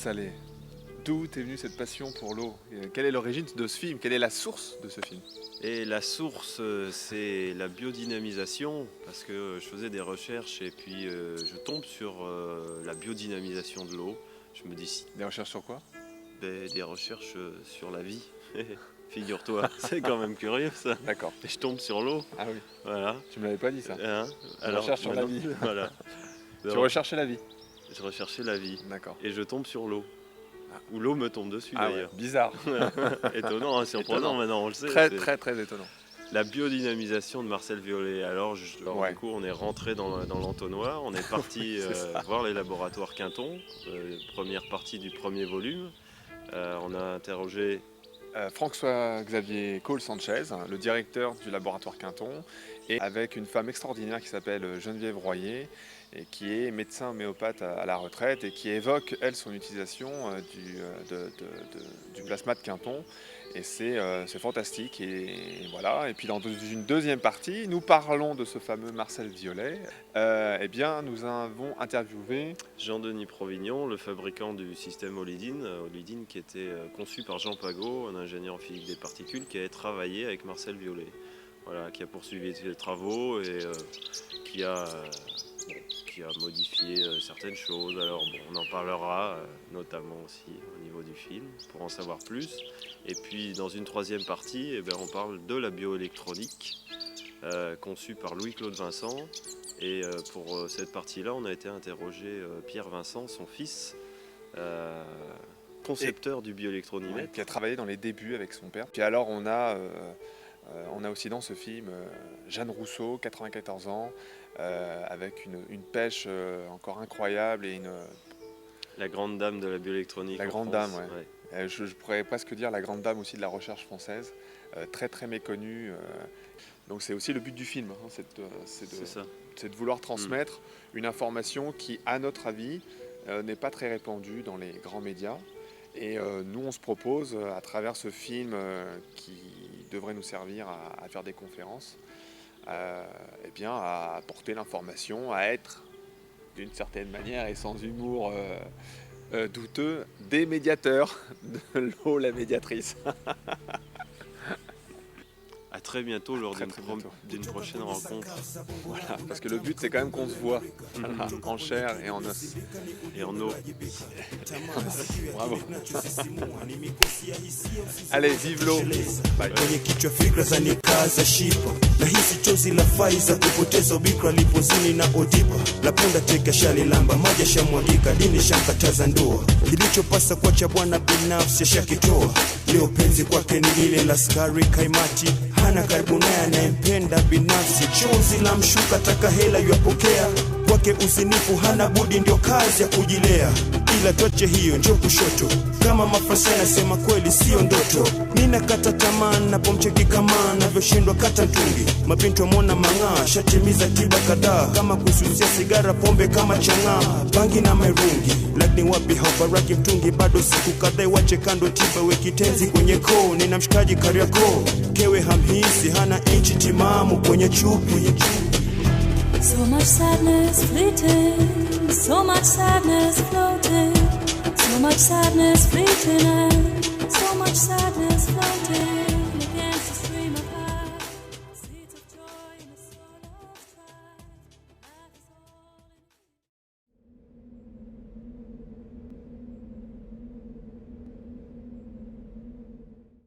salée. D'où est venue cette passion pour l'eau? Quelle est l'origine de ce film? Quelle est la source de ce film? Et la source, c'est la biodynamisation, parce que je faisais des recherches et puis je tombe sur la biodynamisation de l'eau. Je me dis si. Des recherches sur quoi? Des recherches sur la vie. Figure-toi, c'est quand même curieux ça. D'accord. Et je tombe sur l'eau. Ah oui. Voilà. Tu me l'avais pas dit ça. Hein Tu recherches sur la maintenant, vie. Voilà. Tu recherchais la vie. Je recherchais la vie. D'accord. Et je tombe sur l'eau. Ou l'eau me tombe dessus Ah d'ailleurs. ouais, bizarre. Étonnant, hein, surprenant Étonnant. maintenant, on le sait. Très c'est très très étonnant. La biodynamisation de Marcel Violet. Alors, Ouais. du coup, on est rentré dans l'entonnoir, on est parti voir les laboratoires Quinton, première partie du premier volume. On a interrogé François-Xavier Cole-Sanchez, le directeur du laboratoire Quinton, et avec une femme extraordinaire qui s'appelle Geneviève Royer, et qui est médecin homéopathe à la retraite et qui évoque, elle, son utilisation du plasma de Quinton. Et c'est fantastique. Et voilà. Et puis dans une deuxième partie, nous parlons de ce fameux Marcel Violet. Eh bien, nous avons interviewé Jean-Denis Provignon, le fabricant du système Olydine qui était conçu par Jean Pagot, un ingénieur en physique des particules qui avait travaillé avec Marcel Violet. Voilà, qui a poursuivi ses travaux et qui a modifié certaines choses. Alors bon, on en parlera notamment aussi au niveau du film pour en savoir plus. Et puis dans une troisième partie, on parle de la bioélectronique conçue par Louis-Claude Vincent. Et pour cette partie-là, on a été interrogé Pierre Vincent, son fils, concepteur du bioélectronomètre. qui a travaillé dans les débuts avec son père. Puis alors on a aussi dans ce film Jeanne Rousseau, 94 ans, avec une pêche encore incroyable et La grande dame de la bioélectronique. La en grande France, dame, ouais. Je pourrais presque dire la grande dame aussi de la recherche française, très très méconnue. Donc c'est aussi le but du film, hein, c'est de vouloir transmettre une information qui, à notre avis, n'est pas très répandue dans les grands médias. Et nous, on se propose, à travers ce film qui devrait nous servir à faire des conférences, à porter l'information, à être, d'une certaine manière et sans humour douteux, des médiateurs de l'eau, la médiatrice. À très bientôt lors d'une prochaine rencontre. Voilà, parce que le but c'est quand même qu'on se voit en chair et en os. Et en eau. Bravo. Allez, vive l'eau. Bye. Kwenye kichwa fikra za nikaza shipa na hisi chozi la faiza kupoteza ubikra lipozini na odipa la punda teka shali lamba maja shamwagika dini shankataza ndoa kilichopasa kwa cha bwana binafsi shakitoa leo penzi kwake ni lile la skari kaimati hana karibu naye anayempenda binafsi chozi la mshuka taka hela yapokea kwake uzinifu hana budi ndio kazi ya kujilea ila toche hiyo ndio kushoto kama mafasa yanasema kweli sio ndoto nina kata tamaa napomcheki kama navyoshindwa kata mtungi mapinto amona mang'aa shatimiza tiba kadhaa kama kususia sigara pombe kama chang'aa bangi na mairungi lakini wapi haubaraki mtungi bado siku kadhaa wache kando tiba wekitenzi kwenye koo nina mshikaji Kariakoo kewe hamhisi hana inchi timamu kwenye chupi. So much sadness fleeting, so much sadness floating, so much sadness fleeting.